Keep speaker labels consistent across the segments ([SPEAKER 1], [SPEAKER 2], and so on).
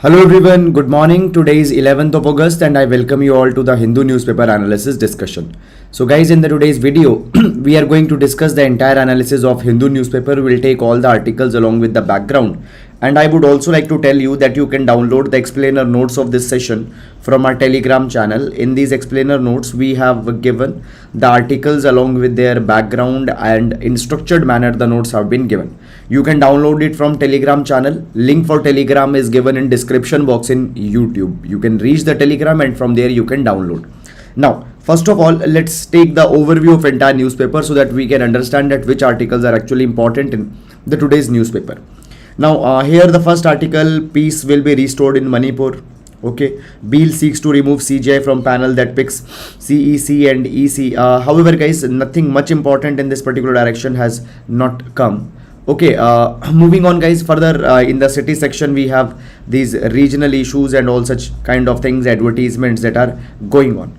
[SPEAKER 1] Hello everyone, good morning. Today is 11th of August and I welcome you all to the Hindu newspaper analysis discussion. So guys, in today's video, we are going to discuss the entire analysis of Hindu newspaper. We will take all the articles along with the background. And I would also like to tell you that you can download the explainer notes of this session from our Telegram channel. In these explainer notes, we have given the articles along with their background, and in structured manner the notes have been given. You can download it from Telegram channel. Link for Telegram is given in description box in YouTube. You can reach the Telegram and from there you can download. Now, first of all, let's take the overview of entire newspaper so that we can understand that which articles are actually important in the today's newspaper. Now, here the first article, peace will be restored in Manipur. Okay, Bill seeks to remove CGI from panel that picks CEC and EC. However, guys, nothing much important in this particular direction has not come. Okay, moving on, guys. Further, in the city section, we have these regional issues and all such kind of things, advertisements that are going on.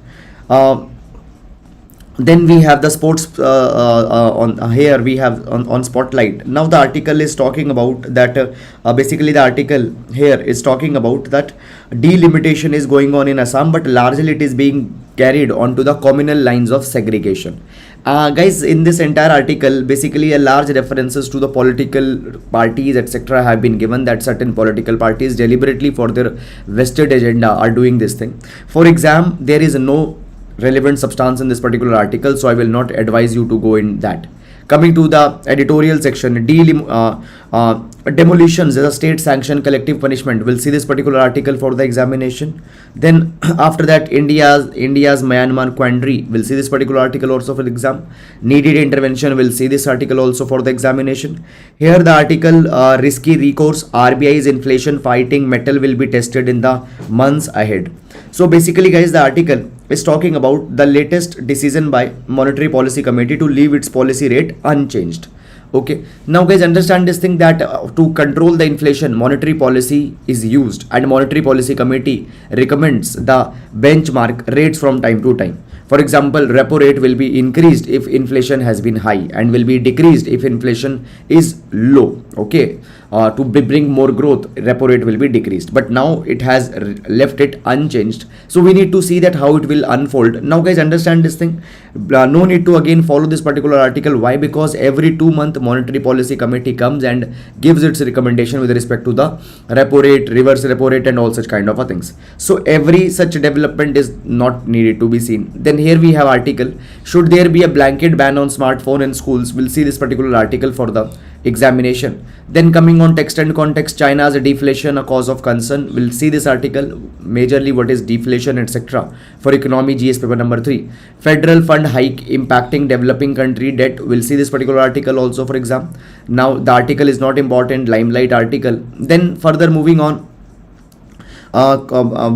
[SPEAKER 1] Then we have the sports on here we have on spotlight. Now the article is talking about that basically the article here is talking about that delimitation is going on in Assam, but largely it is being carried onto the communal lines of segregation. Guys, in this entire article, basically a large references to the political parties etc. have been given, that certain political parties deliberately for their vested agenda are doing this thing. For exam, there is no relevant substance in this particular article, so I will not advise you to go in that. Coming to the editorial section, demolitions is a state sanctioned collective punishment. We'll see this particular article for the examination. Then after that, India's Myanmar quandary. We'll see this particular article also for the exam. Needed intervention. We'll see this article also for the examination. Here the article, risky recourse, RBI's inflation fighting metal will be tested in the months ahead. So basically, guys, the article is talking about the latest decision by Monetary Policy Committee to leave its policy rate unchanged. Okay, now guys, understand this thing that to control the inflation, monetary policy is used, and Monetary Policy Committee recommends the benchmark rates from time to time. For example, repo rate will be increased if inflation has been high and will be decreased if inflation is low. Okay, to bring more growth, repo rate will be decreased, but now it has left it unchanged. So we need to see that how it will unfold. Now guys, understand this thing. No need to again follow this particular article. Why? Because every 2 month Monetary Policy Committee comes and gives its recommendation with respect to the repo rate, reverse repo rate and all such kind of things. So every such development is not needed to be seen. Then here we have article, should there be a blanket ban on smartphone in schools? We'll see this particular article for the examination. Then coming on text and context, China's deflation a cause of concern. We'll see this article majorly what is deflation etc. for economy GS paper number 3. Federal fund hike impacting developing country debt. We'll see this particular article also for exam. Now the article is not important, limelight article. Then further moving on,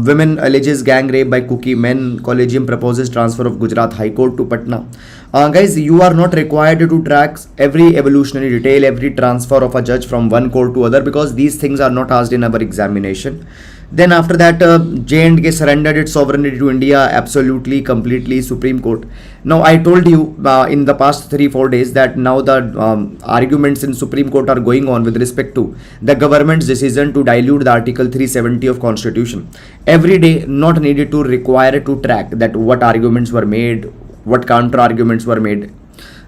[SPEAKER 1] women alleges gang rape by cookie men. Collegium proposes transfer of Gujarat High Court to Patna. Guys, you are not required to track every evolutionary detail, every transfer of a judge from one court to other, because these things are not asked in our examination. Then after that, J&K surrendered its sovereignty to India absolutely, completely, Supreme Court. Now I told you in the past 3-4 days that now the arguments in Supreme Court are going on with respect to the government's decision to dilute the Article 370 of Constitution. Every day, not needed to require to track that what arguments were made, what counter arguments were made.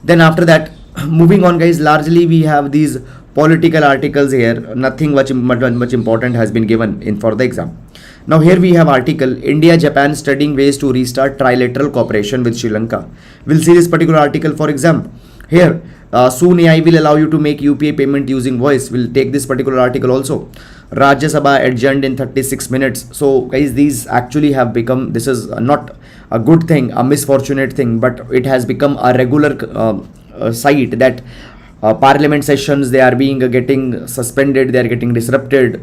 [SPEAKER 1] Then after that, moving on, guys, largely we have these political articles here. Nothing much important has been given in for the exam. Now here we have article, India Japan studying ways to restart trilateral cooperation with Sri Lanka. We'll see this particular article for exam. Here soon AI will allow you to make UPI payment using voice. We'll take this particular article also. Rajya Sabha adjourned in 36 minutes. So guys, these actually have become, this is not a good thing, a misfortunate thing, but it has become a regular sight that parliament sessions, they are being getting suspended, they are getting disrupted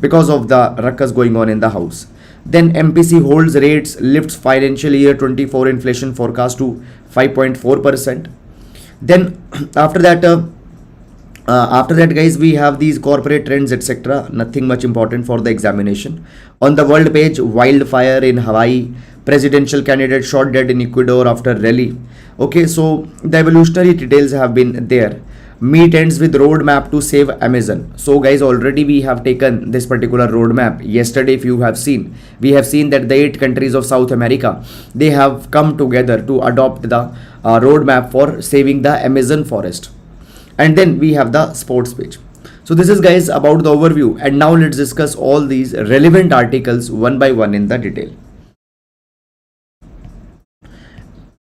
[SPEAKER 1] because of the ruckus going on in the house. Then MPC holds rates, lifts financial year 24 inflation forecast to 5.4%. Then after that guys, we have these corporate trends etc. Nothing much important for the examination. On the world page, wildfire in Hawaii, Presidential candidate shot dead in Ecuador after rally. Okay, so the evolutionary details have been there. Meet ends with roadmap to save Amazon. So guys, already we have taken this particular roadmap. Yesterday, if you have seen, we have seen that the 8 countries of South America, they have come together to adopt the roadmap for saving the Amazon forest. And then we have the sports page. So this is guys about the overview, and now let's discuss all these relevant articles one by one in the detail.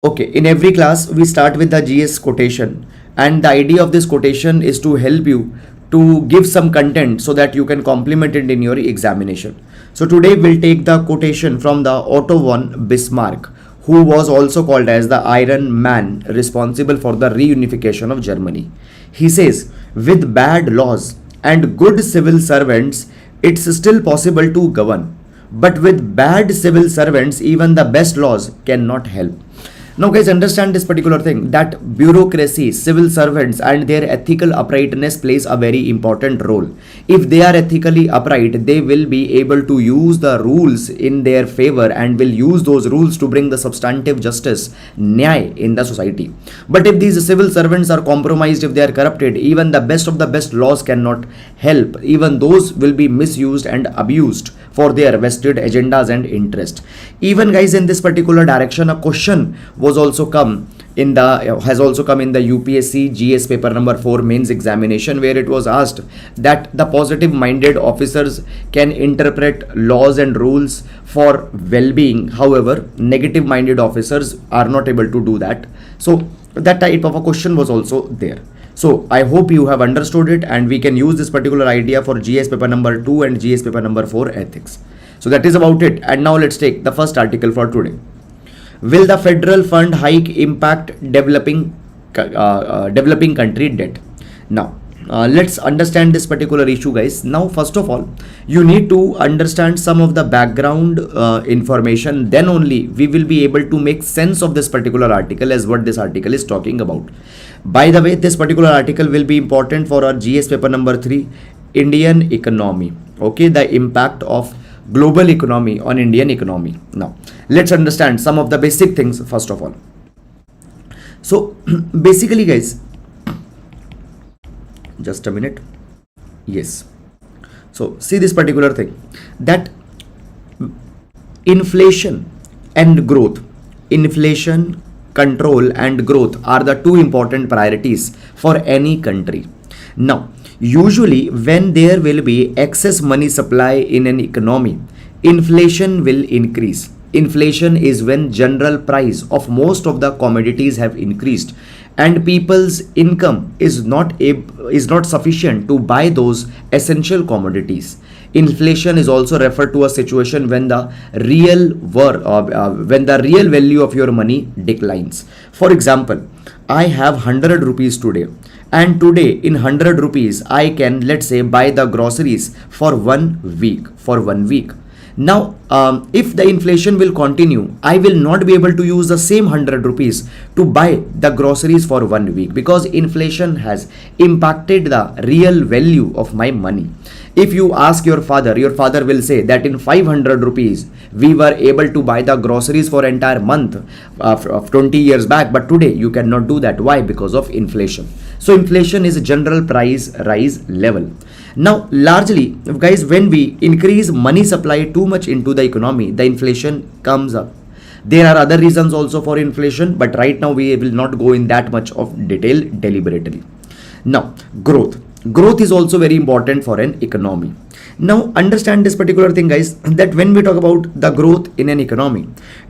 [SPEAKER 1] Okay, in every class we start with the GS quotation, and the idea of this quotation is to help you to give some content so that you can complement it in your examination. So today we'll take the quotation from the Otto von Bismarck, who was also called as the Iron Man, responsible for the reunification of Germany. He says, with bad laws and good civil servants, it's still possible to govern. But with bad civil servants, even the best laws cannot help. Now guys, understand this particular thing, that bureaucracy, civil servants and their ethical uprightness plays a very important role. If they are ethically upright, they will be able to use the rules in their favor and will use those rules to bring the substantive justice, nyay, in the society. But if these civil servants are compromised, if they are corrupted, even the best of the best laws cannot help. Even those will be misused and abused for their vested agendas and interest. Even guys, in this particular direction, a question has also come in the UPSC GS paper number 4 mains examination, where it was asked that the positive minded officers can interpret laws and rules for well-being, however negative minded officers are not able to do that. So that type of a question was also there. So I hope you have understood it, and we can use this particular idea for GS paper number 2 and GS paper number 4 ethics. So that is about it. And now let's take the first article for today. Will the federal fund hike impact developing country debt? Now let's understand this particular issue, guys. Now first of all, you need to understand some of the background information, then only we will be able to make sense of this particular article as what this article is talking about. By the way, this particular article will be important for our GS paper number 3, Indian economy. Okay, the impact of global economy on Indian economy. Now let's understand some of the basic things first of all. So basically guys, just a minute. Yes, so see this particular thing, that inflation and growth, inflation control and growth are the two important priorities for any country. Now usually when there will be excess money supply in an economy, inflation will increase. Inflation is when general price of most of the commodities have increased and people's income is not sufficient to buy those essential commodities. Inflation is also referred to a situation when the real value of your money declines. For example, I have 100 rupees today, and today in 100 rupees I can, let's say, buy the groceries for 1 week. Now if the inflation will continue, I will not be able to use the same 100 rupees to buy the groceries for 1 week, because inflation has impacted the real value of my money. If you ask your father will say that in 500 rupees we were able to buy the groceries for entire month of 20 years back, but today you cannot do that. Why? Because of inflation. So inflation is a general price rise level. Now largely guys, when we increase money supply too much into the economy, the inflation comes up. There are other reasons also for inflation, but right now we will not go in that much of detail deliberately. Now growth is also very important for an economy. Now understand this particular thing, guys, that when we talk about the growth in an economy,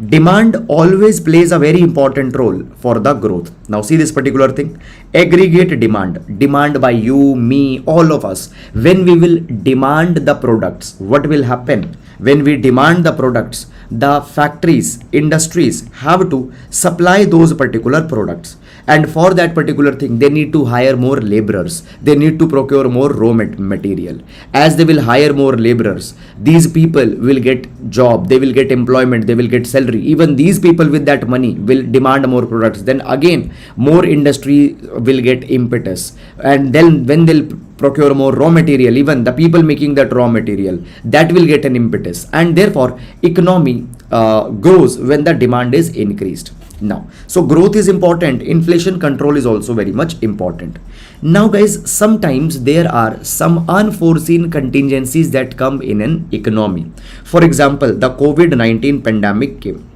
[SPEAKER 1] demand always plays a very important role for the growth. Now see this particular thing, aggregate demand by you, me, all of us. When we will demand the products, what will happen? When we demand the products, the factories, industries have to supply those particular products, and for that particular thing they need to hire more laborers, they need to procure more raw material. As they will hire more laborers, these people will get job, they will get employment, they will get salary. Even these people with that money will demand more products, then again more industry will get impetus, and then when they'll procure more raw material, even the people making that raw material, that will get an impetus, and therefore economy grows when the demand is increased. Now, so growth is important, inflation control is also very much important. Now guys, sometimes there are some unforeseen contingencies that come in an economy. For example, the COVID-19 pandemic came.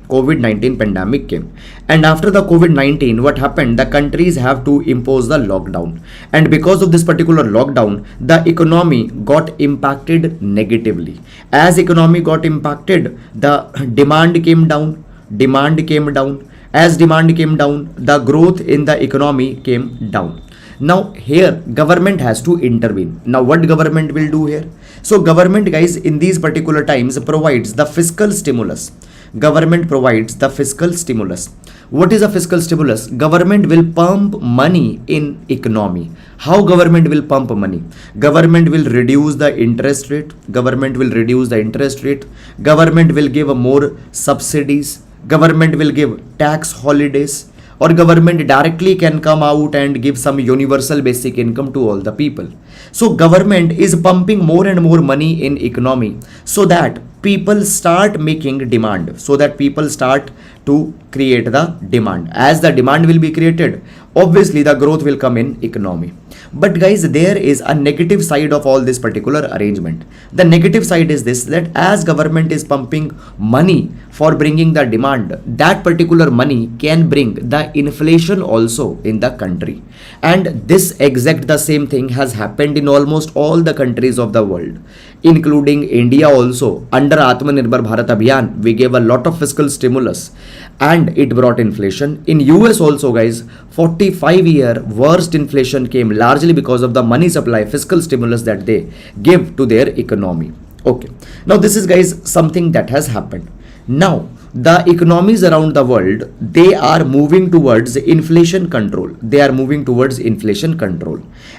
[SPEAKER 1] And after the COVID-19, what happened? The countries have to impose the lockdown, and because of this particular lockdown, the economy got impacted negatively. As economy got impacted, the demand came down. As demand came down, the growth in the economy came down. Now here government has to intervene. Now what government will do here? So government guys in these particular times provides the fiscal stimulus. Government provides the fiscal stimulus. What is a fiscal stimulus? Government will pump money in economy. How government will pump money? Government will reduce the interest rate. Government will give more subsidies. Government will give tax holidays, or government directly can come out and give some universal basic income to all the people. So government is pumping more and more money in economy so that people start making demand, so that people start to create the demand. As the demand will be created, obviously the growth will come in economy. But guys, there is a negative side of all this particular arrangement. The negative side is this, that as government is pumping money for bringing the demand, that particular money can bring the inflation also in the country. And this exact the same thing has happened in almost all the countries of the world, including India also. Under Atmanirbhar Bharat Abhiyan, we gave a lot of fiscal stimulus and it brought inflation. In US also guys, 45-year worst inflation came largely because of the money supply, fiscal stimulus that they give to their economy. Okay, now this is guys something that has happened. Now the economies around the world, they are moving towards inflation control.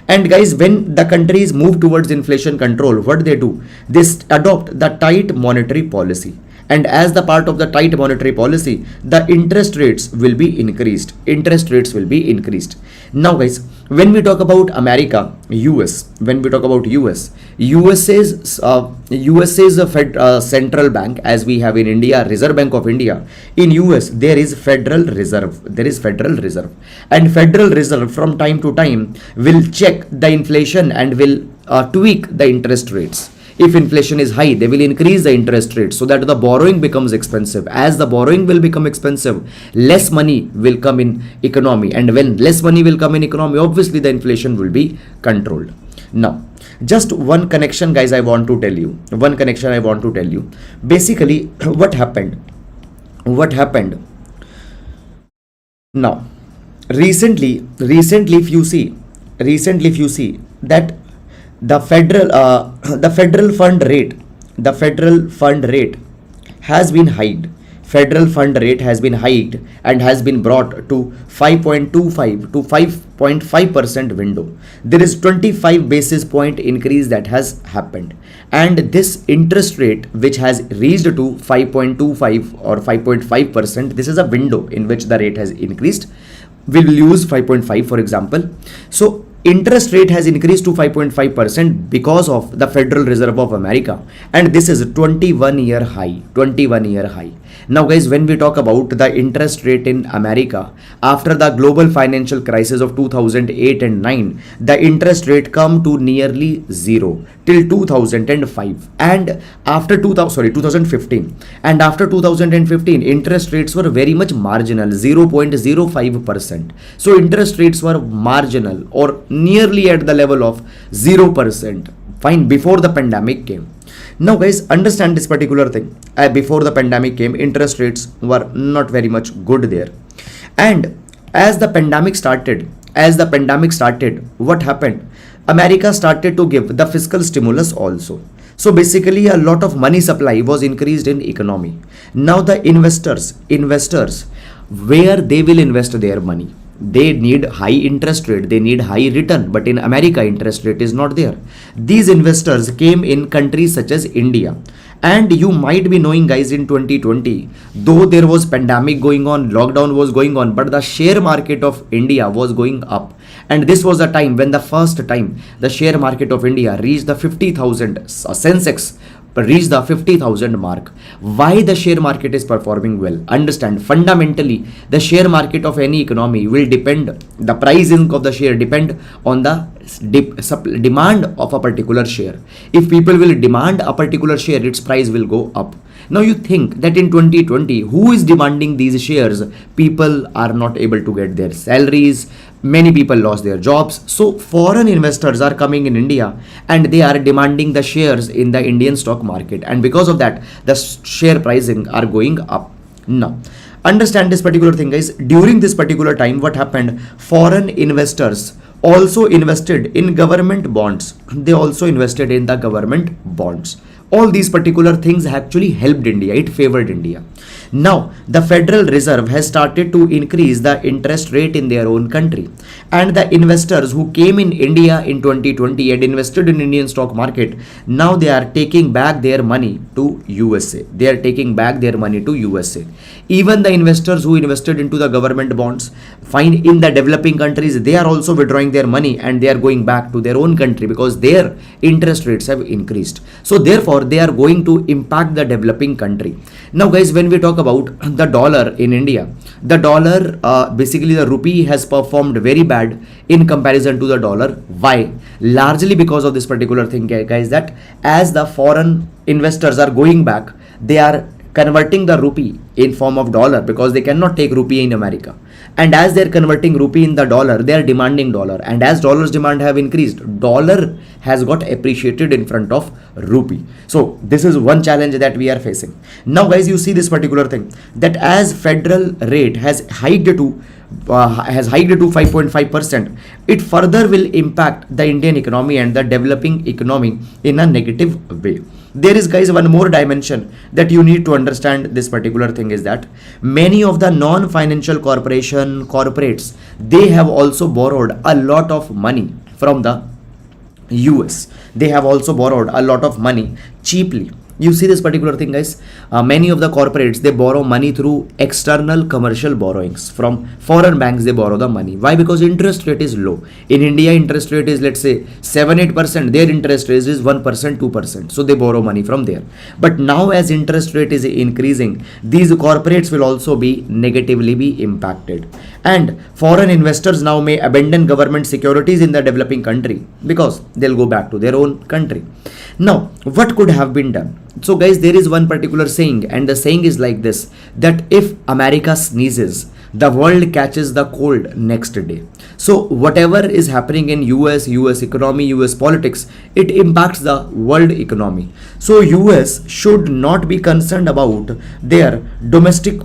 [SPEAKER 1] And guys, when the countries move towards inflation control, what they do? They adopt the tight monetary policy. And as the part of the tight monetary policy, the interest rates will be increased. Now guys, when we talk about America, USA's central bank, as we have in India, Reserve Bank of India. In US, there is Federal Reserve. And Federal Reserve from time to time will check the inflation and will tweak the interest rates. If inflation is high, they will increase the interest rate so that the borrowing becomes expensive. As the borrowing will become expensive, less money will come in economy. And when less money will come in economy, obviously the inflation will be controlled. Now, just one connection guys I want to tell you. Basically, what happened? Now, recently if you see that the federal fund rate has been hiked. And has been brought to 5.25 to 5.5% window. There is 25 basis point increase that has happened, and this interest rate which has reached to 5.25 or 5.5%, this is a window in which the rate has increased. We will use 5.5 for example. So interest rate has increased to 5.5% because of the Federal Reserve of America, and this is a 21-year high. Now guys, when we talk about the interest rate in America, after the global financial crisis of 2008 and 9, the interest rate come to nearly zero till 2005, and after 2015, and after 2015 interest rates were very much marginal, 0.05%. So interest rates were marginal or nearly at the level of 0%, fine, before the pandemic came. Now guys, understand this particular thing. Before the pandemic came, interest rates were not very much good there. And as the pandemic started, what happened? America started to give the fiscal stimulus also. So basically a lot of money supply was increased in economy. Now the investors, where they will invest their money? They need high interest rate, they need high return, but in America interest rate is not there. These investors came in countries such as India. And you might be knowing guys, in 2020, though there was pandemic going on, lockdown was going on, but the share market of India was going up. And this was a time when the first time the share market of India reached the 50,000 Sensex reach the 50,000 mark. Why the share market is performing well? Understand, fundamentally the share market of any economy will depend, the pricing of the share depend on the demand of a particular share. If people will demand a particular share, its price will go up. Now you think that in 2020, who is demanding these shares? People are not able to get their salaries. Many people lost their jobs. So foreign investors are coming in India and they are demanding the shares in the Indian stock market. And because of that, the share pricing are going up. Now, understand this particular thing, guys. During this particular time, what happened? Foreign investors also invested in government bonds. They also invested in the government bonds. All these particular things actually helped India. It favored India. Now, the Federal Reserve has started to increase the interest rate in their own country. And the investors who came in India in 2020 and invested in Indian stock market, now they are taking back their money to USA. They are taking back their money to USA. Even the investors who invested into the government bonds, find in the developing countries, they are also withdrawing their money and they are going back to their own country because their interest rates have increased. So therefore, they are going to impact the developing country. Now guys, when we talk about the dollar in India, the dollar, basically the rupee has performed very bad in comparison to the dollar. Why? Largely because of this particular thing, guys, that as the foreign investors are going back, they are converting the rupee in form of dollar because they cannot take rupee in America. And as they are converting rupee in the dollar, they are demanding dollar. And as dollars demand have increased, dollar has got appreciated in front of rupee. So this is one challenge that we are facing. Now guys, you see this particular thing, that as federal rate has hiked to 5.5%, it further will impact the Indian economy and the developing economy in a negative way. There is, guys, one more dimension that you need to understand. This particular thing is that many of the non-financial corporates, they have also borrowed a lot of money from the US. They have also borrowed a lot of money cheaply. You see this particular thing, guys. Many of the corporates, they borrow money through external commercial borrowings. From foreign banks, they borrow the money. Why? Because interest rate is low. In India, interest rate is, let's say, 7-8%. Their interest rate is 1%, 2%. So they borrow money from there. But now as interest rate is increasing, these corporates will also be negatively be impacted. And foreign investors now may abandon government securities in the developing country because they'll go back to their own country. Now, what could have been done? So guys, there is one particular saying, and the saying is like this, that if America sneezes, the world catches the cold next day. So whatever is happening in US economy, US politics, it impacts the world economy. So US should not be concerned about their domestic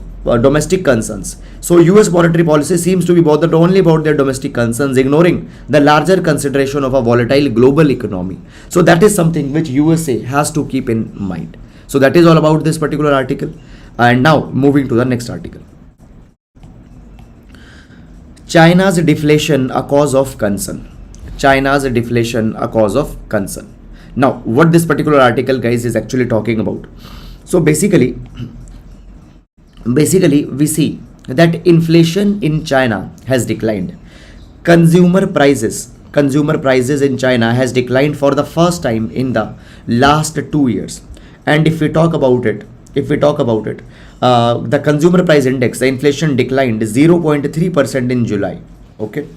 [SPEAKER 1] concerns. So US monetary policy seems to be bothered only about their domestic concerns, ignoring the larger consideration of a volatile global economy. So that is something which USA has to keep in mind. So that is all about this particular article. And now moving to the next article. China's deflation a cause of concern. China's deflation a cause of concern. Now, what this particular article, guys, is actually talking about. So basically we see that inflation in China has declined. Consumer prices in China has declined for the first time in the last 2 years. And if we talk about it, the consumer price index, the inflation declined 0.3% in July. Okay.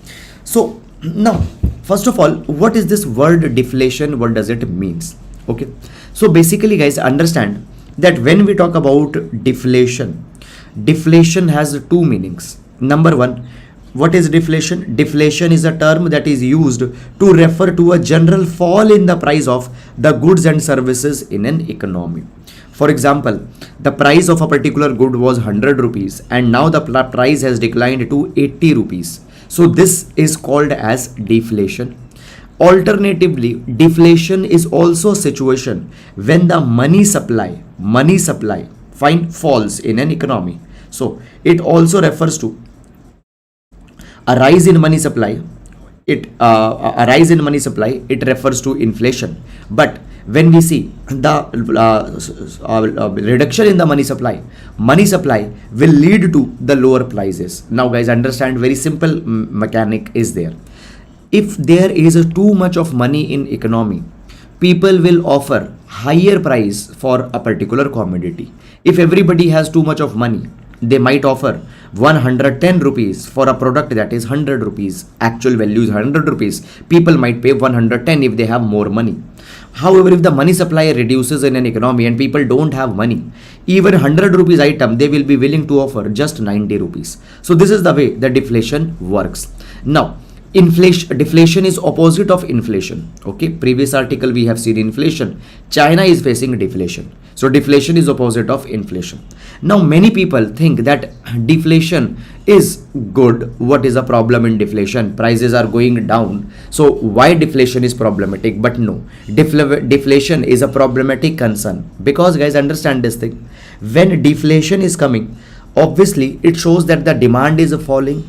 [SPEAKER 1] So now, first of all, what is this word deflation? What does it means? Okay. So basically, guys, understand that when we talk about deflation has two meanings. Number one, what is deflation? Deflation is a term that is used to refer to a general fall in the price of the goods and services in an economy. For example, the price of a particular good was 100 rupees and now the price has declined to 80 rupees. So this is called as deflation. Alternatively, deflation is also a situation when the money supply falls in an economy. So it also refers to a rise in money supply. It refers to inflation. But when we see the reduction in the money supply will lead to the lower prices. Now guys, understand, very simple mechanic is there. If there is too much of money in economy, people will offer higher price for a particular commodity. If everybody has too much of money, they might offer 110 rupees for a product that is 100 rupees. Actual value is 100 rupees. People might pay 110 if they have more money. However, if the money supply reduces in an economy and people don't have money, even 100 rupees item they will be willing to offer just 90 rupees. So this is the way the deflation works. Now, deflation is opposite of inflation. Okay, previous article we have seen inflation. China is facing deflation. So deflation is opposite of inflation. Now many people think that deflation is good. What is the problem in deflation? Prices are going down. So why deflation is problematic? But no, deflation is a problematic concern, because guys, understand this thing. When deflation is coming, obviously it shows that the demand is falling.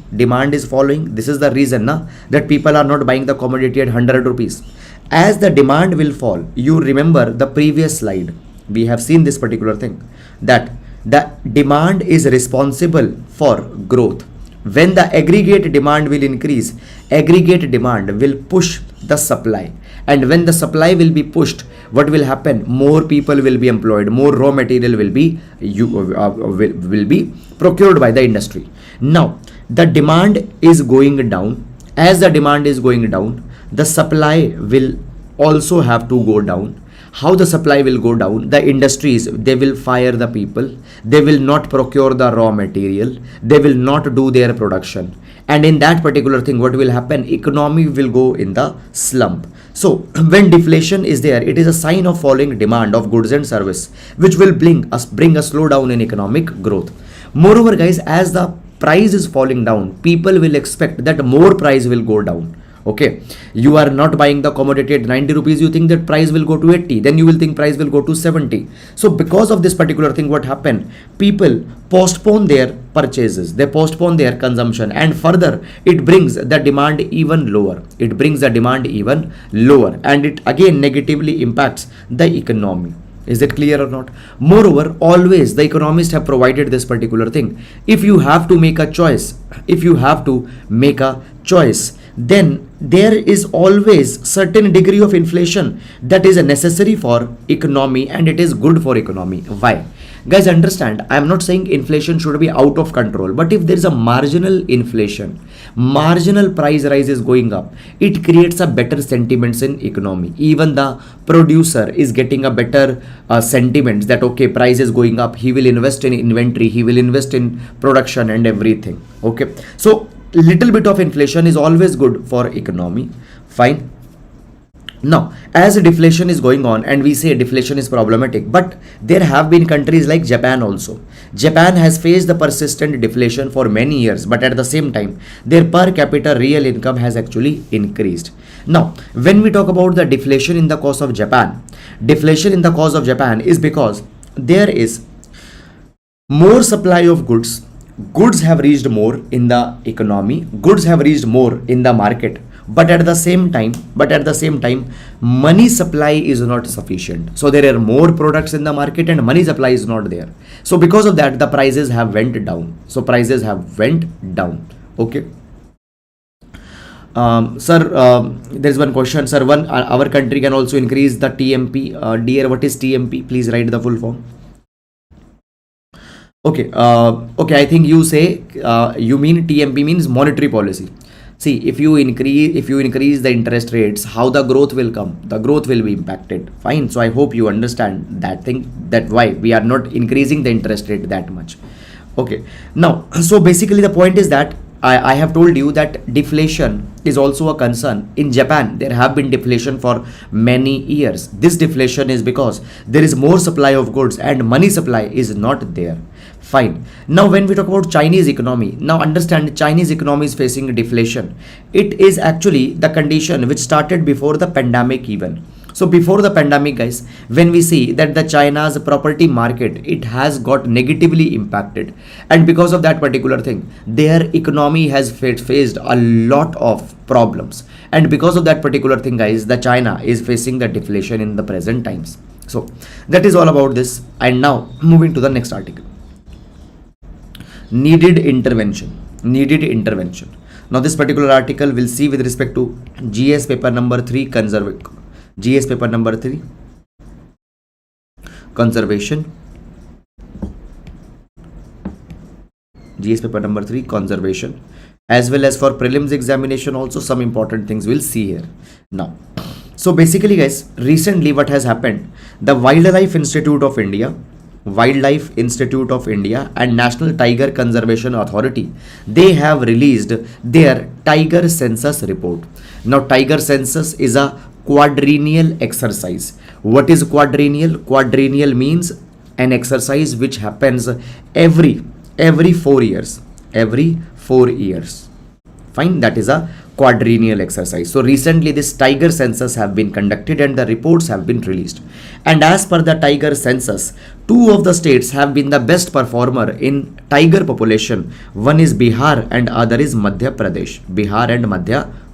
[SPEAKER 1] This is the reason that people are not buying the commodity at 100 rupees. As the demand will fall, you remember the previous slide, we have seen this particular thing, that the demand is responsible for growth. When the aggregate demand will increase, aggregate demand will push the supply, and when the supply will be pushed, what will happen? More people will be employed, more raw material will be procured by the industry. Now the demand is going down. As the demand is going down, the supply will also have to go down. How the supply will go down? The industries, they will fire the people, they will not procure the raw material, they will not do their production, and in that particular thing, what will happen? Economy will go in the slump. So when deflation is there, it is a sign of falling demand of goods and service, which will bring a slowdown in economic growth. Moreover guys, as the price is falling down, people will expect that more price will go down. Okay, you are not buying the commodity at 90 rupees, you think that price will go to 80, then you will think price will go to 70. So because of this particular thing, what happened? People postpone their purchases, they postpone their consumption, and further it brings the demand even lower. And it again negatively impacts the economy. Is it clear or not? Moreover, always the economists have provided this particular thing. If you have to make a choice, then there is always certain degree of inflation that is necessary for economy, and it is good for economy. Why? Guys, understand, I am not saying inflation should be out of control, but if there is a marginal inflation, marginal price rise is going up, it creates a better sentiments in economy. Even the producer is getting a better sentiments that okay, price is going up, he will invest in inventory, he will invest in production and everything. Okay, so little bit of inflation is always good for economy. Fine. Now, as deflation is going on, and we say deflation is problematic, but there have been countries like Japan also. Japan has faced the persistent deflation for many years, but at the same time, their per capita real income has actually increased. Now, when we talk about the deflation in the cause of Japan is because there is more supply of goods. Goods have reached more in the economy, goods have reached more in the market, but at the same time money supply is not sufficient. So there are more products in the market and money supply is not there. So because of that, the prices have went down. Okay. Sir, there is one question. Sir, our country can also increase the TMP. Dear, what is TMP? Please write the full form. Okay, I think you say you mean TMP means monetary policy. See, if you increase the interest rates, how the growth will come? The growth will be impacted. Fine. So I hope you understand that thing, that why we are not increasing the interest rate that much. Okay. Now, so basically the point is that I have told you that deflation is also a concern. In Japan, there have been deflation for many years. This deflation is because there is more supply of goods and money supply is not there. Fine. Now, when we talk about Chinese economy, now understand Chinese economy is facing deflation. It is actually the condition which started before the pandemic even. So before the pandemic, guys, when we see that the China's property market, it has got negatively impacted, and because of that particular thing, their economy has faced a lot of problems, and because of that particular thing, guys, the China is facing the deflation in the present times. So that is all about this. And now moving to the next article. Needed intervention. Now this particular article will see with respect to GS paper number 3 GS paper number 3 conservation. GS paper number 3, conservation. As well as for prelims examination also some important things we'll see here. Now, so basically guys, recently what has happened, the Wildlife Institute of India and National Tiger Conservation Authority, they have released their tiger census report. Now tiger census is a quadrennial exercise. What is quadrennial? Quadrennial means an exercise which happens every 4 years. Fine, that is a quadrennial exercise. So recently this tiger census have been conducted and the reports have been released. And as per the tiger census, 2 of the states have been the best performer in tiger population. One is Bihar and other is Madhya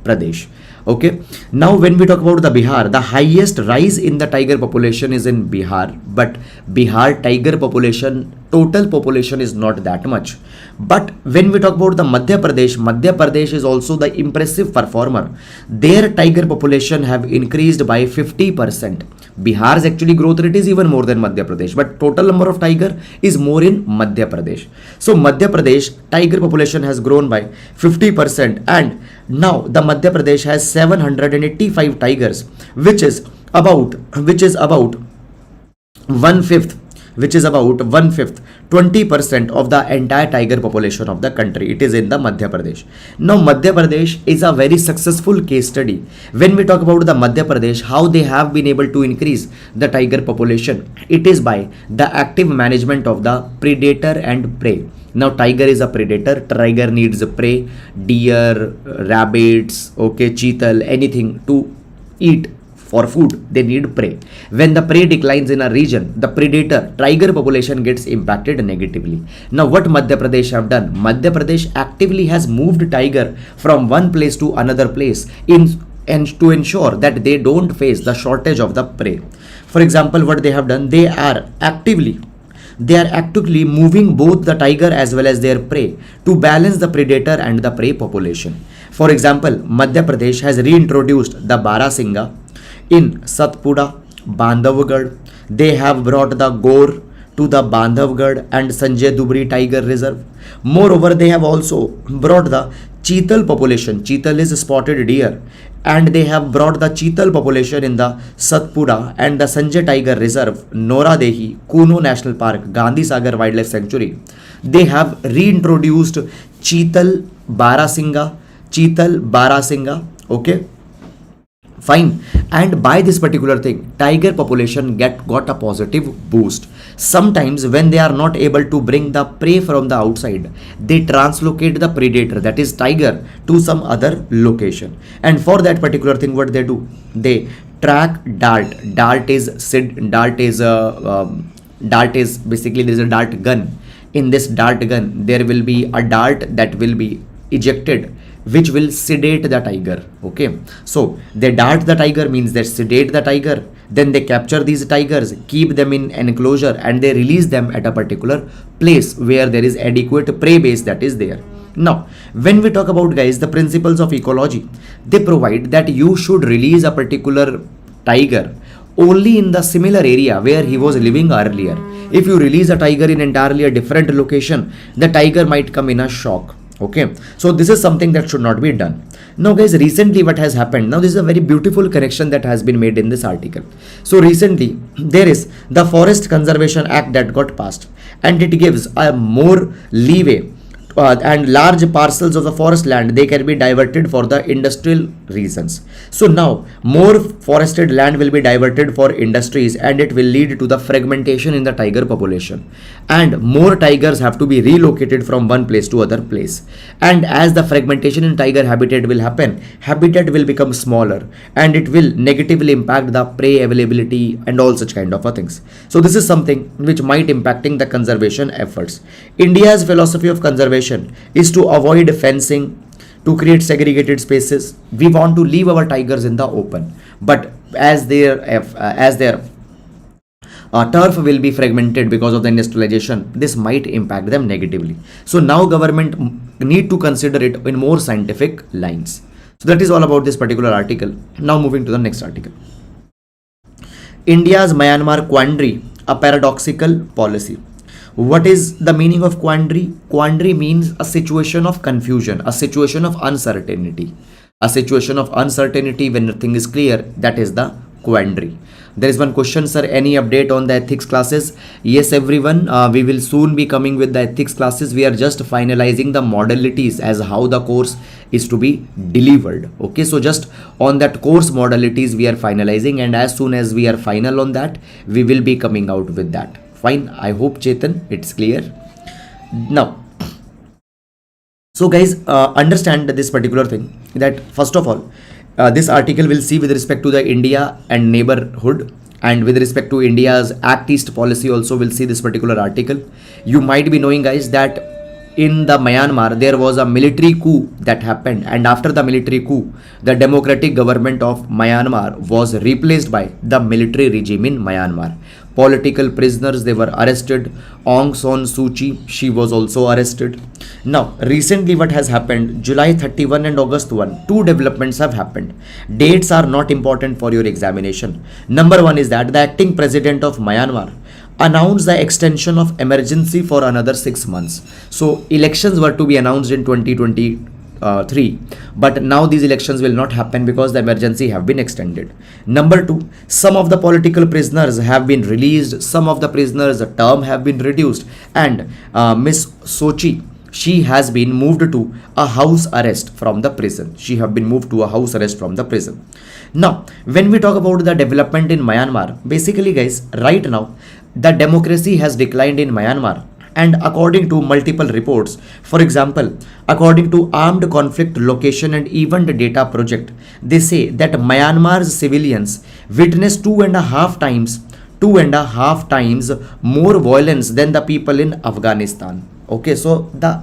[SPEAKER 1] Pradesh. Okay, now when we talk about the Bihar, the highest rise in the tiger population is in Bihar, but Bihar tiger population, total population is not that much. But when we talk about the Madhya Pradesh is also the impressive performer. Their tiger population have increased by 50%. Bihar's actually growth rate is even more than Madhya Pradesh, but total number of tiger is more in Madhya Pradesh. So Madhya Pradesh tiger population has grown by 50%, and now the Madhya Pradesh has 785 tigers, which is about one fifth, 20% of the entire tiger population of the country. It is in the Madhya Pradesh. Now Madhya Pradesh is a very successful case study. When we talk about the Madhya Pradesh, how they have been able to increase the tiger population, it is by the active management of the predator and prey. Now tiger is a predator, tiger needs prey, deer, rabbits, okay, cheetal, anything to eat. For food, they need prey. When the prey declines in a region, the predator, tiger population gets impacted negatively. Now what Madhya Pradesh have done? Madhya Pradesh actively has moved tiger from one place to another place and to ensure that they don't face the shortage of the prey. For example, what they have done, they are actively moving both the tiger as well as their prey to balance the predator and the prey population. For example, Madhya Pradesh has reintroduced the Barasinga in Satpura, Bandhavgarh. They have brought the Gor to the Bandhavgarh and Sanjay Dubri Tiger Reserve. Moreover, they have also brought the cheetal population. Cheetal is spotted deer, and they have brought the cheetal population in the Satpura and the Sanjay Tiger Reserve, Noradehi, Kuno National Park, Gandhi Sagar Wildlife Sanctuary. They have reintroduced cheetal Barasinga. Okay. Fine. And by this particular thing, tiger population got a positive boost. Sometimes when they are not able to bring the prey from the outside, they translocate the predator, that is tiger, to some other location. And for that particular thing, what they do? They track dart. Dart is basically, there is a dart gun. In this dart gun, there will be a dart that will be ejected, which will sedate the tiger. Okay, so they dart the tiger means they sedate the tiger, then they capture these tigers, keep them in an enclosure, and they release them at a particular place where there is adequate prey base that is there. Now when we talk about, guys, the principles of ecology, they provide that you should release a particular tiger only in the similar area where he was living earlier. If you release a tiger in entirely a different location, the tiger might come in a shock. Okay, so this is something that should not be done. Now guys, recently what has happened, now this is a very beautiful connection that has been made in this article. So recently there is the Forest Conservation Act that got passed, and it gives a more leeway and large parcels of the forest land, they can be diverted for the industrial reasons. So now more forested land will be diverted for industries, and it will lead to the fragmentation in the tiger population, and more tigers have to be relocated from one place to other place. And as the fragmentation in tiger habitat will happen, habitat will become smaller, and it will negatively impact the prey availability and all such kind of things. So this is something which might impacting the conservation efforts. India's philosophy of conservation is to avoid fencing, to create segregated spaces. We want to leave our tigers in the open, but as their turf will be fragmented because of the industrialization, this might impact them negatively. So now government need to consider it in more scientific lines. So that is all about this particular article. Now moving to the next article. India's Myanmar quandary a paradoxical policy. What is the meaning of quandary? Quandary means a situation of confusion, a situation of uncertainty. A situation of uncertainty when nothing is clear, that is the quandary. There is one question, sir, any update on the ethics classes? Yes, everyone, we will soon be coming with the ethics classes. We are just finalizing the modalities as how the course is to be delivered. Okay, so just on that course modalities we are finalizing, and as soon as we are final on that, we will be coming out with that. Fine, I hope, Chetan, it's clear. Now, so guys, understand this particular thing, that first of all, this article will see with respect to the India and neighborhood, and with respect to India's Act East policy also will see this particular article. You might be knowing, guys, that in the Myanmar there was a military coup that happened, and after the military coup, the democratic government of Myanmar was replaced by the military regime in Myanmar. Political prisoners, they were arrested. Aung San Suu Kyi, she was also arrested. Now, recently what has happened, July 31 and August 1, two developments have happened. Dates are not important for your examination. Number one is that the acting president of Myanmar announced the extension of emergency for another 6 months. So, elections were to be announced in 2023, but now these elections will not happen because the emergency have been extended. Number two, some of the political prisoners have been released, some of the prisoners' term have been reduced, and Miss Sochi, she has been moved to a house arrest from the prison. She have been moved to a house arrest from the prison. Now, when we talk about the development in Myanmar, basically, guys, right now the democracy has declined in Myanmar. And according to multiple reports, for example, according to Armed Conflict Location and Event Data Project, they say that Myanmar's civilians witnessed 2.5 times more violence than the people in Afghanistan. Okay, so the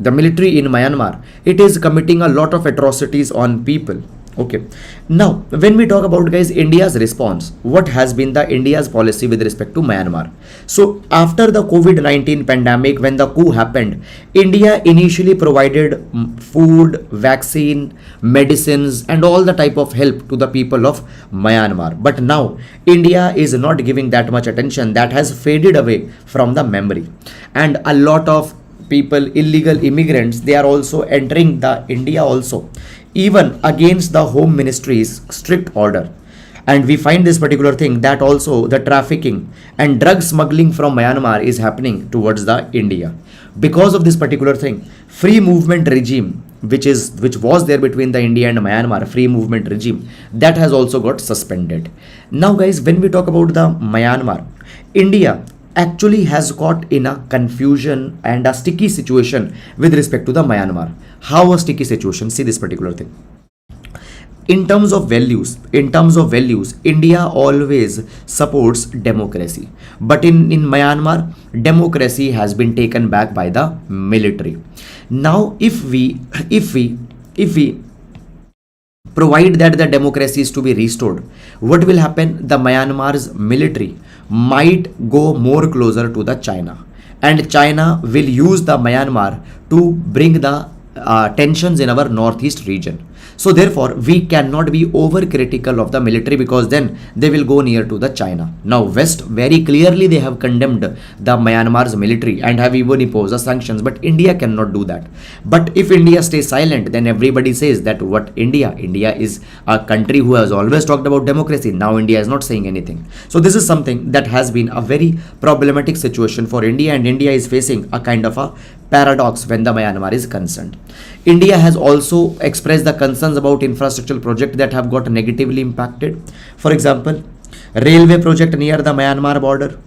[SPEAKER 1] the military in Myanmar, it is committing a lot of atrocities on people. Okay, now when we talk about, guys, India's response, what has been the India's policy with respect to Myanmar? So after the COVID-19 pandemic, when the coup happened, India initially provided food, vaccine, medicines and all the type of help to the people of Myanmar. But now India is not giving that much attention. That has faded away from the memory, and a lot of people, illegal immigrants, they are also entering the India also, even against the Home Ministry's strict order. And we find this particular thing, that also the trafficking and drug smuggling from Myanmar is happening towards the India. Because of this particular thing, free movement regime, which was there between the India and Myanmar, free movement regime, that has also got suspended. Now, guys, when we talk about the Myanmar, India actually has got in a confusion and a sticky situation with respect to the Myanmar. How a sticky situation? See this particular thing. In terms of values, India always supports democracy. But in Myanmar, democracy has been taken back by the military. Now, if we provide that the democracy is to be restored, what will happen? The Myanmar's military might go more closer to the China, and China will use the Myanmar to bring the tensions in our northeast region. So therefore, we cannot be overcritical of the military, because then they will go near to the China. Now, West very clearly they have condemned the Myanmar's military and have even imposed the sanctions, but India cannot do that. But if India stays silent, then everybody says that what India is a country who has always talked about democracy. Now India is not saying anything. So this is something that has been a very problematic situation for India, and India is facing a kind of a paradox when the Myanmar is concerned. India has also expressed the concerns about infrastructure projects that have got negatively impacted. For example, railway project near the Myanmar border,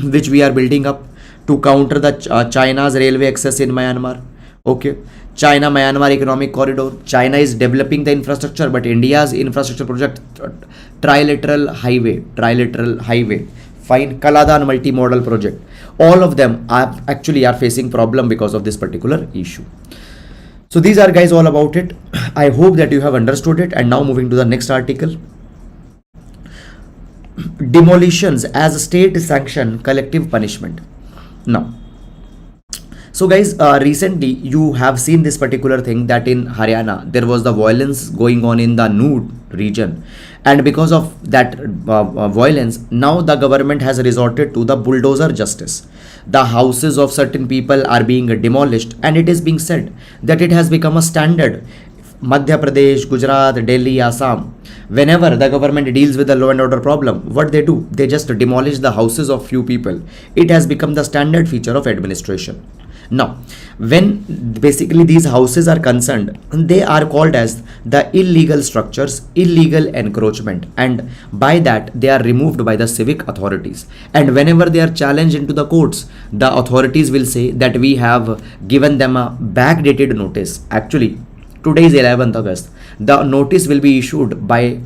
[SPEAKER 1] which we are building up to counter the China's railway access in Myanmar. Okay, China-Myanmar economic corridor. China is developing the infrastructure, but India's infrastructure project, Trilateral Highway, fine, Kaladan multimodal project, all of them are facing problem because of this particular issue. So these are, guys, all about it. I hope that you have understood it. And now moving to the next article. Demolitions as a state sanction collective punishment. Now, so guys, recently you have seen this particular thing, that in Haryana there was the violence going on in the Noor region, and because of that violence, now the government has resorted to the bulldozer justice. The houses of certain people are being demolished, and it is being said that it has become a standard. Madhya Pradesh, Gujarat, Delhi, Assam, whenever the government deals with a law and order problem, what they do, they just demolish the houses of few people. It has become the standard feature of administration. Now, when basically these houses are concerned, they are called as the illegal structures, illegal encroachment, and by that they are removed by the civic authorities. And whenever they are challenged into the courts, the authorities will say that we have given them a backdated notice. Actually, today is 11th August. The notice will be issued by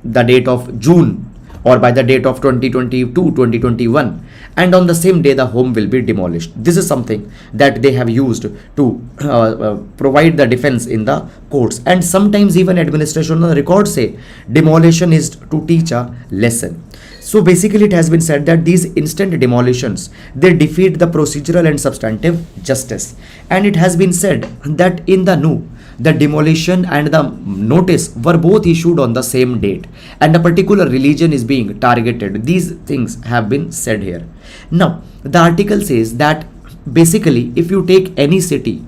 [SPEAKER 1] the date of June or by the date of 2022, 2021, and on the same day the home will be demolished. This is something that they have used to provide the defense in the courts, and sometimes even administration on the record say demolition is to teach a lesson. So basically it has been said that these instant demolitions, they defeat the procedural and substantive justice, and it has been said that in the new, the demolition and the notice were both issued on the same date, and a particular religion is being targeted. These things have been said here. Now, the article says that basically if you take any city,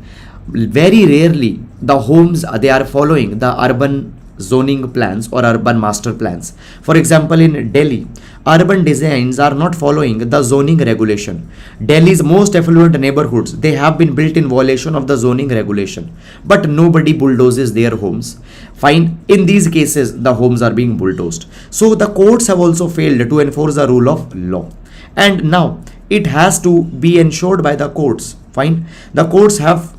[SPEAKER 1] very rarely the homes, they are following the urban zoning plans or urban master plans. For example, in Delhi, urban designs are not following the zoning regulation. Delhi's most affluent neighborhoods, they have been built in violation of the zoning regulation, but nobody bulldozes their homes. Fine, in these cases the homes are being bulldozed. So the courts have also failed to enforce the rule of law, and now it has to be ensured by the courts. Fine, the courts have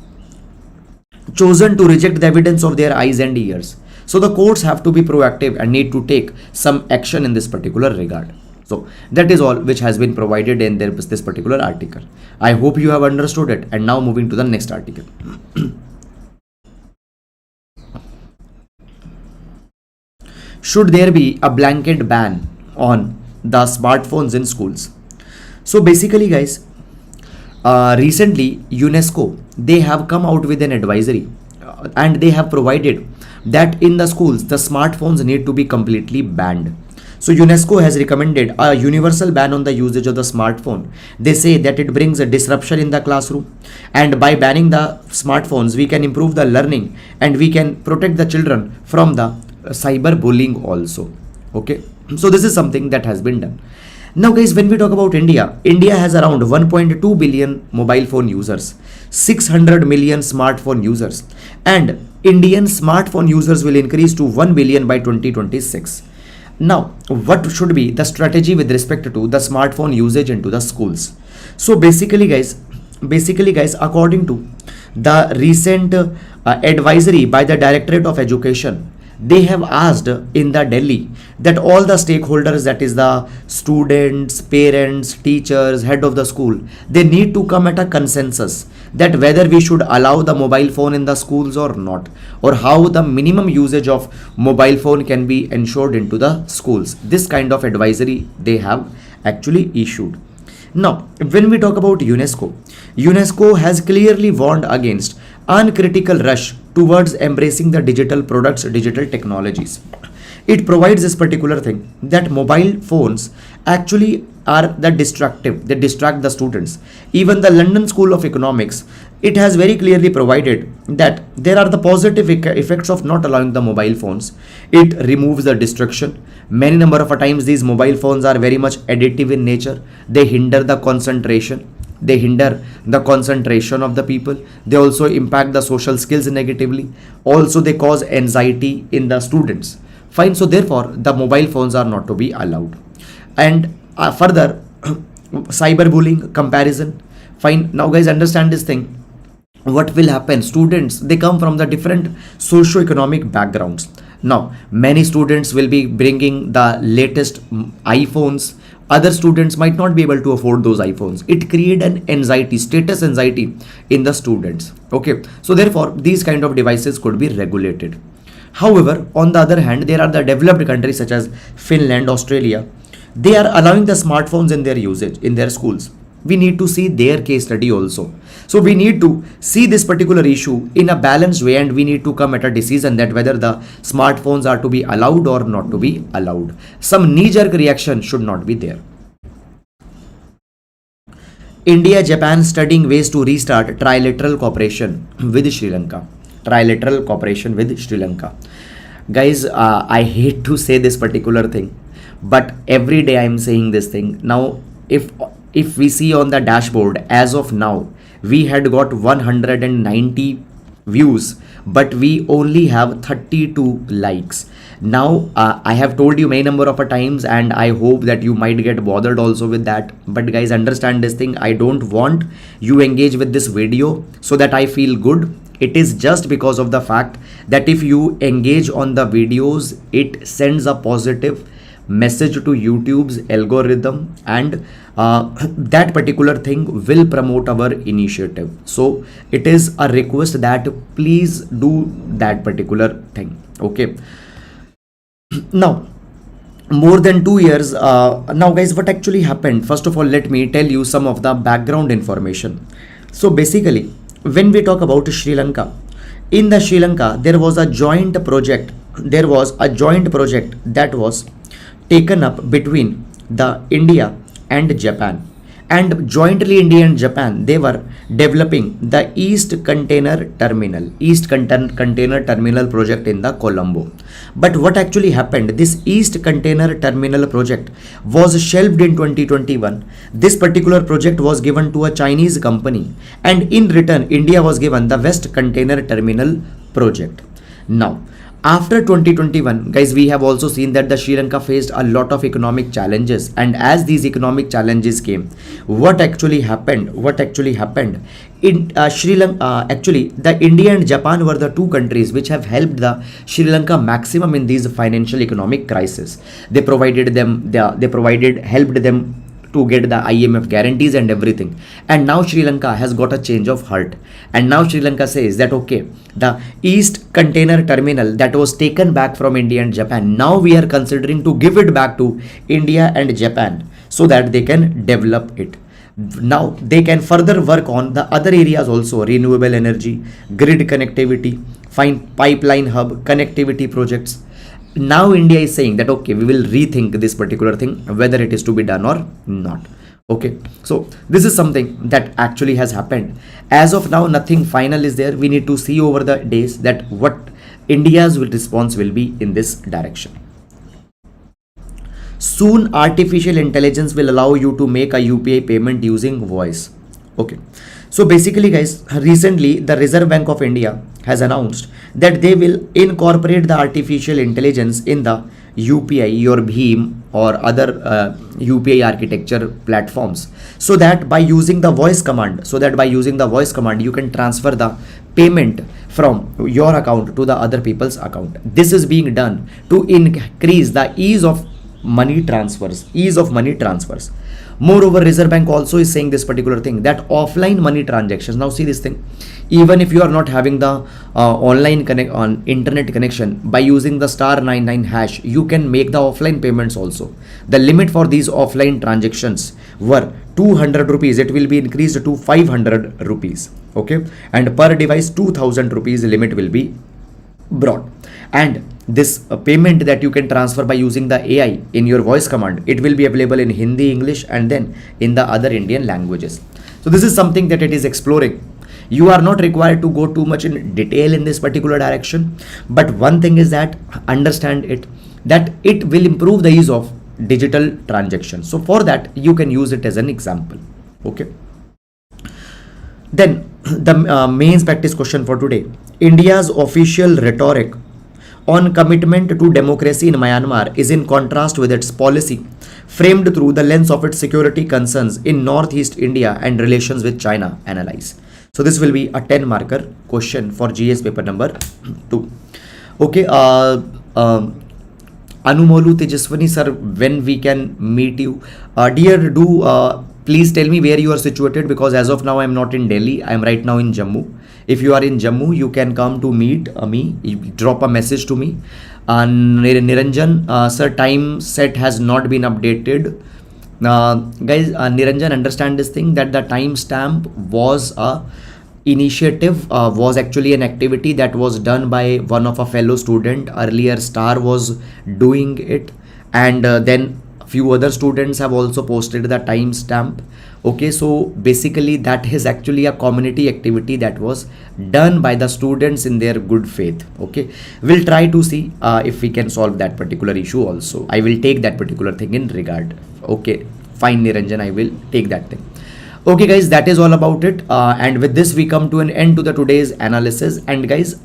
[SPEAKER 1] chosen to reject the evidence of their eyes and ears. So the courts have to be proactive and need to take some action in this particular regard. So that is all which has been provided in this particular article. I hope you have understood it. And now moving to the next article. Should there be a blanket ban on the smartphones in schools? So basically guys, recently UNESCO, they have come out with an advisory and they have provided that in the schools the smartphones need to be completely banned. So UNESCO has recommended a universal ban on the usage of the smartphone. They say that it brings a disruption in the classroom, and by banning the smartphones we can improve the learning and we can protect the children from the cyberbullying also. Okay, so this is something that has been done. Now guys, when we talk about India, India has around 1.2 billion mobile phone users, 600 million smartphone users, and Indian smartphone users will increase to 1 billion by 2026. Now, what should be the strategy with respect to the smartphone usage into the schools? So basically guys, according to the recent advisory by the Directorate of Education, they have asked in the Delhi that all the stakeholders, that is the students, parents, teachers, head of the school, they need to come at a consensus that whether we should allow the mobile phone in the schools or not, or how the minimum usage of mobile phone can be ensured into the schools. This kind of advisory they have actually issued. Now, when we talk about UNESCO, UNESCO has clearly warned against uncritical rush towards embracing the digital products, digital technologies. It provides this particular thing that mobile phones actually are the destructive, they distract the students. Even the London School of Economics, it has very clearly provided that there are the positive effects of not allowing the mobile phones. It removes the distraction. Many number of times these mobile phones are very much addictive in nature. They hinder the concentration. They hinder the concentration of the people. They also impact the social skills negatively. Also they cause anxiety in the students. Fine, so therefore the mobile phones are not to be allowed. And further, cyberbullying, comparison. Fine, now guys, understand this thing. What will happen? Students, they come from the different socio-economic backgrounds. Now many students will be bringing the latest iPhones. Other students might not be able to afford those iPhones. It creates an anxiety, status anxiety in the students. Okay, so therefore these kind of devices could be regulated. However, on the other hand, there are the developed countries such as Finland, Australia. They are allowing the smartphones in their usage in their schools. We need to see their case study also. So we need to see this particular issue in a balanced way, and we need to come at a decision that whether the smartphones are to be allowed or not to be allowed. Some knee-jerk reaction should not be there. India, Japan studying ways to restart trilateral cooperation with Sri Lanka. Trilateral cooperation with Sri Lanka. Guys, I hate to say this particular thing, but every day I am saying this thing. Now, if we see on the dashboard, as of now, we had got 190 views, but we only have 32 likes. Now, I have told you many number of times, and I hope that you might get bothered also with that. But guys, understand this thing. I don't want you engage with this video so that I feel good. It is just because of the fact that if you engage on the videos, it sends a positive message to YouTube's algorithm, and that particular thing will promote our initiative. So it is a request that please do that particular thing. Okay. Now, more than 2 years now, guys, what actually happened? First of all, let me tell you some of the background information. So basically, when we talk about Sri Lanka, in the Sri Lanka, there was a joint project. There was a joint project that was taken up between the India and Japan, and jointly India and Japan, they were developing the East Container Terminal project in the Colombo. But what actually happened, this East Container Terminal project was shelved in 2021. This particular project was given to a Chinese company, and in return India was given the West Container Terminal project. Now, after 2021, guys, we have also seen that the Sri Lanka faced a lot of economic challenges, and as these economic challenges came, what actually happened in Sri Lanka, actually the India and Japan were the two countries which have helped the Sri Lanka maximum in these financial economic crisis. They helped them to get the IMF guarantees and everything. And now Sri Lanka has got a change of heart. And now Sri Lanka says that, okay, the East Container Terminal that was taken back from India and Japan, now we are considering to give it back to India and Japan so that they can develop it. Now they can further work on the other areas also, renewable energy, grid connectivity, find pipeline hub, connectivity projects. Now India is saying that, okay, we will rethink this particular thing, whether it is to be done or not. Okay, so this is something that actually has happened. As of now, nothing final is there. We need to see over the days that what India's response will be in this direction. Soon, artificial intelligence will allow you to make a UPI payment using voice. Okay, so basically, guys, recently the Reserve Bank of India has announced that they will incorporate the artificial intelligence in the UPI, your Bheem or other UPI architecture platforms, so that by using the voice command, you can transfer the payment from your account to the other people's account. This is being done to increase the ease of money transfers. Moreover, Reserve Bank also is saying this particular thing, that offline money transactions. Now see this thing, even if you are not having the internet connection, by using the *99 hash, you can make the offline payments also. The limit for these offline transactions were 200 rupees. It will be increased to 500 rupees. Okay, and per device 2000 rupees limit will be brought. And this payment that you can transfer by using the AI in your voice command, it will be available in Hindi, English, and then in the other Indian languages. So this is something that it is exploring. You are not required to go too much in detail in this particular direction, but one thing is that understand it, that it will improve the ease of digital transactions. So for that, you can use it as an example. Okay, then the main practice question for today: India's official rhetoric on commitment to democracy in Myanmar is in contrast with its policy framed through the lens of its security concerns in Northeast India and relations with China. Analyze. So this will be a 10 marker question for GS paper number 2. Okay, Anumolu Tejaswani sir, when we can meet you? Dear, please tell me where you are situated, because as of now I am not in Delhi. I am right now in Jammu. If you are in Jammu, you can come to meet me. You drop a message to me. Niranjan sir, time set has not been updated. Guys, Niranjan, understand this thing that the timestamp was a initiative, was actually an activity that was done by one of a fellow student. Earlier Star was doing it, and then few other students have also posted the timestamp. Okay, so basically that is actually a community activity that was done by the students in their good faith. Okay, we'll try to see if we can solve that particular issue also. I will take that particular thing in regard. Okay, fine, Niranjan, I will take that thing. Okay guys, that is all about it, and with this we come to an end to the today's analysis. And guys,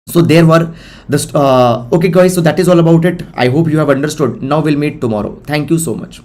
[SPEAKER 1] so there were this okay guys, so that is all about it. I hope you have understood. Now we'll meet tomorrow. Thank you so much.